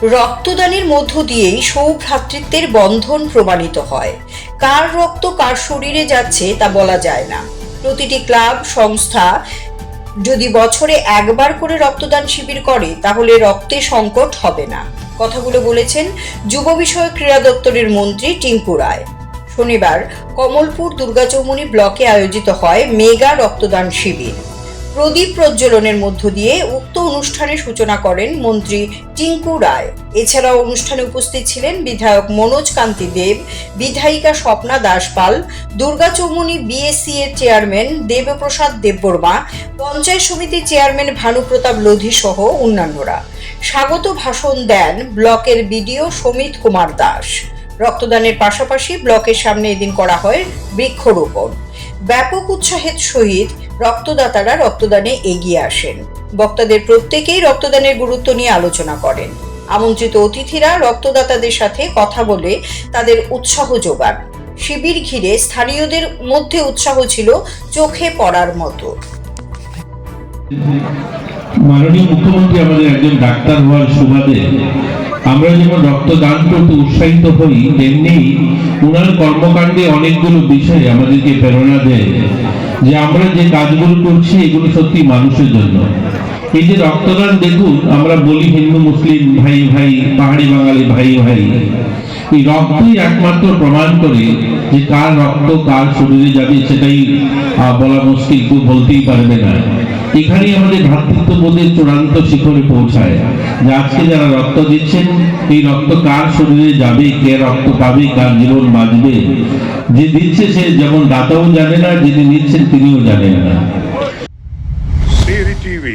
রক্তদানের মধ্য দিয়েই সৌভ্রাতৃত্বের বন্ধন প্রমাণিত হয়। কার রক্ত কার শরীরে যাচ্ছে তা বলা যায় না। প্রতিটি ক্লাব সংস্থা যদি বছরে একবার করে রক্তদান শিবির করে তাহলে রক্তে সংকট হবে না। কথাগুলো বলেছেন যুব বিষয়ক ক্রীড়া দপ্তরের মন্ত্রী টিঙ্কু রায়। শনিবার কমলপুর দুর্গাচৌমুহনী ব্লকে আয়োজিত হয় মেগা রক্তদান শিবির। প্রদীপ প্রজ্বলনের মধ্য দিয়ে উক্ত অনুষ্ঠানের সূচনা করেন মন্ত্রী টিঙ্কু রায়। এছাড়াও অনুষ্ঠানে উপস্থিত ছিলেন বিধায়ক মনোজ কান্তি দেব, বিধায়িকা স্বপ্না দাসপাল, দুর্গাচৌমুহনী বিএসসি এর চেয়ারম্যান দেবপ্রসাদ দেববর্মা, পঞ্চায়েত সমিতির চেয়ারম্যান ভানুপ্রতাপ লোধি সহ অন্যান্যরা। স্বাগত ভাষণ দেন ব্লকের বিডিও সমিত কুমার দাস। রক্তদানের পাশাপাশি ব্লকের সামনে এদিন করা হয় বৃক্ষরোপণ। ব্যাপক উৎসাহের সহিত রক্তদাতারা রক্তদানে এগিয়ে আসেন। বক্তাদের প্রত্যেকেই রক্তদানের গুরুত্ব নিয়ে আলোচনা করেন। আমন্ত্রিত অতিথিরা রক্তদাতাদের সাথে কথা বলে তাদের উৎসাহ যোগান। শিবির ঘিরে স্থানীয়দের মধ্যে উৎসাহ ছিল চোখে পড়ার মতো। মাননীয় মুখ্যমন্ত্রী আমাদের একজন ডাক্তার হওয়ার সুবাদে আমরা যেমন রক্তদান করতে উৎসাহিত হই, তেমনি ওনার কর্মকাণ্ডে অনেকগুলো বিষয় আমাদেরকে প্রেরণা দেয় যে আমরা যে কাজগুলো করছি এগুলো সত্যি মানুষের জন্য। এই যে রক্তদান, দেখুন আমরা বলি হিন্দু মুসলিম ভাই ভাই, পাহাড়ি বাঙালি ভাই ভাই, এই রক্তই একমাত্র প্রমাণ করে যে কার রক্ত কার শরীরে যাবে সেটাই বলা মুশকিল, কেউ বলতেই পারবে না। এখানেই আমাদের ভ্রাতৃত্ববোধের চূড়ান্ত শিখরে পৌঁছায় যে আজকে যারা রক্ত দিচ্ছেন এই রক্ত কার শরীরে যাবে, কে রক্ত পাবে, কার জীবন বাঁচবে, যে দিচ্ছে সে যেমন দাতাও জানে না, যিনি নিচ্ছেন তিনিও জানেন না। CRI TV,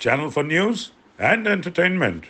channel for news and entertainment.